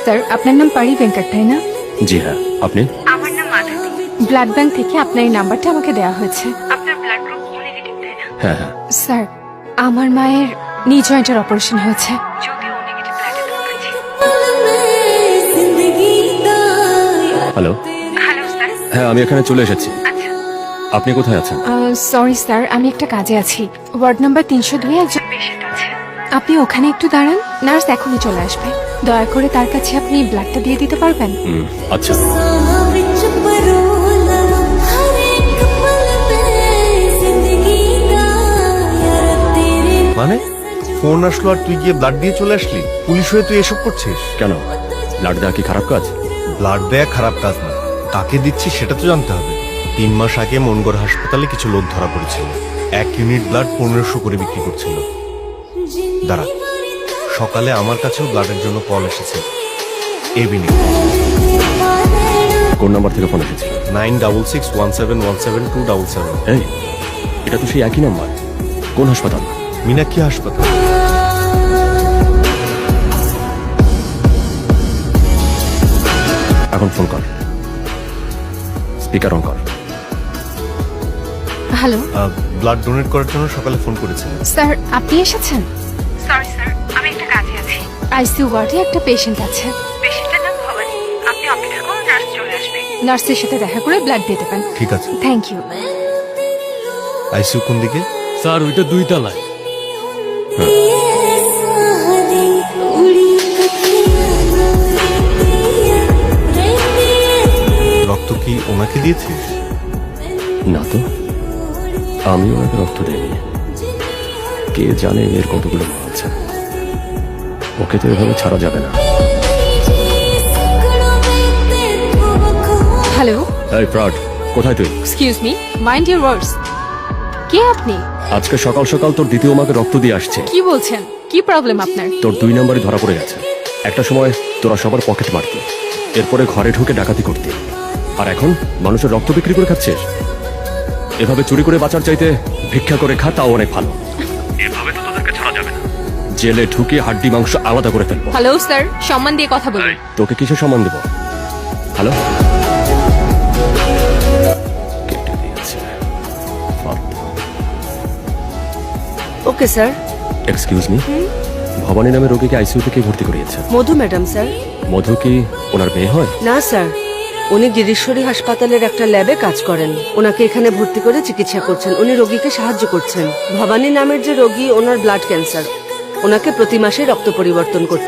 Sir, আপনার নাম পারি ভেঙ্কট, তাই না? জি হ্যাঁ, আপনি? আমার নাম মাধবী। ব্লাড ব্যাংক থেকে আপনার এই নাম্বারটা আমাকে দেওয়া হয়েছে। আপনার ব্লাড গ্রুপ ও নেগেটিভ, তাই না? হ্যাঁ হ্যাঁ। স্যার, আমার মায়ের নি জয়েন্টের অপারেশন হয়েছে। যদি ও নেগেটিভ ব্লাডের দরকার ছিল। হ্যালো। Hello sir. হ্যাঁ, আমি এখানে চলে এসেছি। আচ্ছা। আপনি কোথায় আছেন? সরি স্যার, আমি একটা কাজে আছি। ওয়ার্ড নাম্বার 302 একজন পেশেন্ট আছে। আপনি ওখানে একটু দাঁড়ান, নার্স এখনই চলে আসবে। দয়া করে তার কাছে আপনি ব্লাডটা দিয়ে দিতে পারবেন? আচ্ছা। মানে ফোন আসলো আর তুই গিয়ে ব্লাড দিয়ে চলে আসলি? পুলিশ হয়ে তুই এসব করছিস কেন, ব্লাড দেওয়া কি খারাপ কাজ? ব্লাড দেয়া খারাপ কাজ না, কাকে দিচ্ছি সেটা তো জানতে হবে। 3 মাস আগে মনগড় হাসপাতালে কিছু লোক ধরা পড়েছিল, 1 ইউনিট ব্লাড 1500 করে বিক্রি করছিল। দাঁড়া, সকালে আমার কাছেও ব্লাডের জন্য কল এসেছে। এবিনি কোন নাম্বার থেকে ফোন এসেছিল? 9661717277। এই, এটা তো সেই একই নাম্বার। কোন হাসপাতাল? মীনাক্ষী হাসপাতাল। এখন ফোন কর, স্পিকার অন কর। হ্যালো ব্লাড ডোনেট করার জন্য সকালে ফোন করেছিলেন। স্যার, আপনি এসেছেন? সরি স্যার, আমি একটা কাজে আছি। আইসিইউ ওয়ার্ডে একটা পেশেন্ট আছে। পেশেন্টের নাম ভবানী। আপনি অপেক্ষা করুন, নার্স চলে আসবে। নার্সের সাথে দেখা করে ব্লাড দিয়ে দেবেন। ঠিক আছে। Thank you. আইসিইউ কোন দিকে? স্যার, ওইটা 2 তলায়। রক্ত কি ওনাকে দিয়েছিস? না তো, আমি ওনাকে রক্ত দেইনি। কে জানে এর কতগুলো মা আছে। ওকে তো এভাবে ছাড়া যাবে না। হ্যালো, এই ফ্রড, কোথায় তুই? Excuse me, mind your words. কে আপনি? আজকে সকাল সকাল তোর দ্বিতীয় মাকে রক্ত দিয়ে আসছে। কি বলছেন? কি প্রবলেম আপনার? তোর 2 নাম্বারই ধরা পড়ে গেছে। একটা সময় তোরা সবার পকেট মারতি, এরপরে ঘরে ঢুকে ডাকাতি করতি, আর এখন মানুষের রক্ত বিক্রি করে খাচ্ছিস। এভাবে চুরি করে বাঁচার চাইতে ভিক্ষা করে খা, তাও অনেক ভালো। এভাবে তো তোদেরকে ছাড়া যাবে না। জেলে ঢুকে হাড্ডি মাংস আলাদা করে ফেলবো। হ্যালো স্যার, সম্মান দিয়ে কথা বলুন। তোকে কিসে সম্মান দেব? হ্যালো, কেটে দিয়েছে। Okay sir. Excuse me, Bhabani নামে রোগীকে আইসিইউতে কে ভর্তি করিয়েছে? মধু ম্যাডাম স্যার। মধু কি ওনার মেয়ে হয়? না স্যার, উনি গিরিশ্বরী হাসপাতালের একটা ল্যাবে কাজ করেন। ওনাকে এখানে ভর্তি করে চিকিৎসা করছেন। উনি রোগীকে সাহায্য করছেন। ভবানী নামের যে রোগী, ওনার ব্লাড ক্যান্সার। ওনাকে প্রতি মাসে রক্ত পরিবর্তন করতে